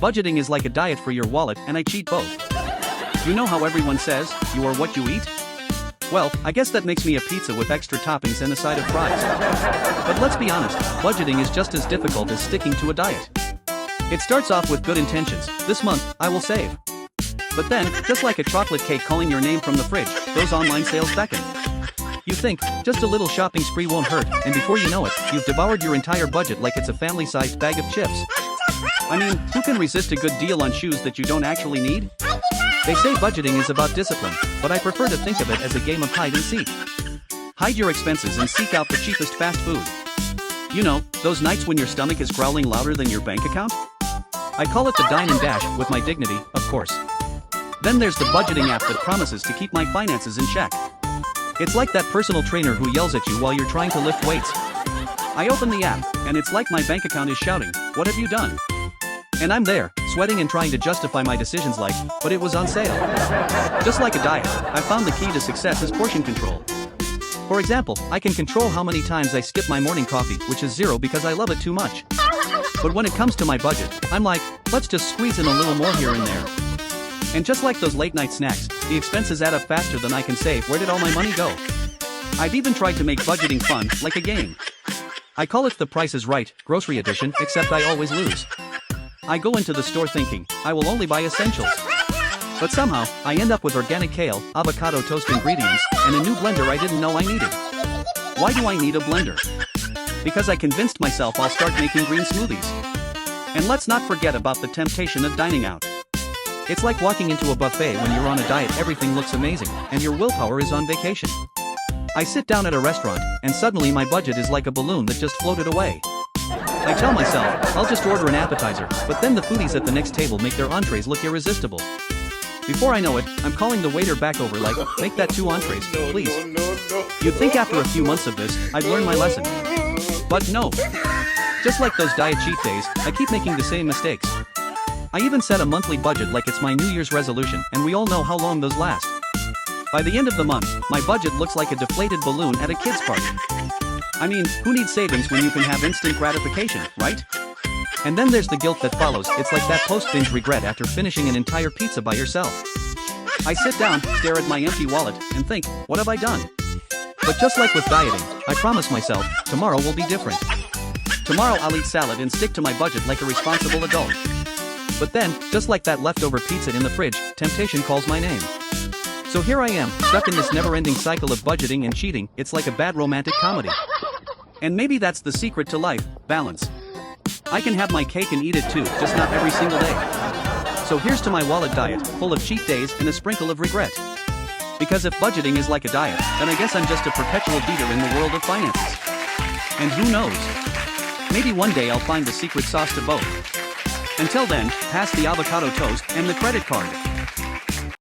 Budgeting is like a diet for your wallet, and I cheat both. You know how everyone says, you are what you eat? Well, I guess that makes me a pizza with extra toppings and a side of fries. But let's be honest, budgeting is just as difficult as sticking to a diet. It starts off with good intentions. This month, I will save. But then, just like a chocolate cake calling your name from the fridge, those online sales beckon. You think, just a little shopping spree won't hurt, and before you know it, you've devoured your entire budget like it's a family-sized bag of chips. I mean, who can resist a good deal on shoes that you don't actually need? They say budgeting is about discipline, but I prefer to think of it as a game of hide and seek. Hide your expenses and seek out the cheapest fast food. You know, those nights when your stomach is growling louder than your bank account? I call it the dine and dash, with my dignity, of course. Then there's the budgeting app that promises to keep my finances in check. It's like that personal trainer who yells at you while you're trying to lift weights. I open the app, and it's like my bank account is shouting, "What have you done?" And I'm there, sweating and trying to justify my decisions like, but it was on sale. Just like a diet, I found the key to success is portion control. For example, I can control how many times I skip my morning coffee, which is 0 because I love it too much. But when it comes to my budget, I'm like, let's just squeeze in a little more here and there. And just like those late night snacks, the expenses add up faster than I can say, where did all my money go? I've even tried to make budgeting fun, like a game. I call it the Price is Right, grocery edition, except I always lose. I go into the store thinking, I will only buy essentials. But somehow, I end up with organic kale, avocado toast ingredients, and a new blender I didn't know I needed. Why do I need a blender? Because I convinced myself I'll start making green smoothies. And let's not forget about the temptation of dining out. It's like walking into a buffet when you're on a diet, everything looks amazing, and your willpower is on vacation. I sit down at a restaurant, and suddenly my budget is like a balloon that just floated away. I tell myself, I'll just order an appetizer, but then the foodies at the next table make their entrees look irresistible. Before I know it, I'm calling the waiter back over like, make that 2 entrees, please. You'd think after a few months of this, I'd learn my lesson. But no. Just like those diet cheat days, I keep making the same mistakes. I even set a monthly budget like it's my New Year's resolution, and we all know how long those last. By the end of the month, my budget looks like a deflated balloon at a kid's party. I mean, who needs savings when you can have instant gratification, right? And then there's the guilt that follows. It's like that post-binge regret after finishing an entire pizza by yourself. I sit down, stare at my empty wallet, and think, what have I done? But just like with dieting, I promise myself, tomorrow will be different. Tomorrow I'll eat salad and stick to my budget like a responsible adult. But then, just like that leftover pizza in the fridge, temptation calls my name. So here I am, stuck in this never-ending cycle of budgeting and cheating. It's like a bad romantic comedy. And maybe that's the secret to life, balance. I can have my cake and eat it too, just not every single day. So here's to my wallet diet, full of cheat days and a sprinkle of regret. Because if budgeting is like a diet, then I guess I'm just a perpetual beater in the world of finances. And who knows? Maybe one day I'll find the secret sauce to both. Until then, pass the avocado toast and the credit card.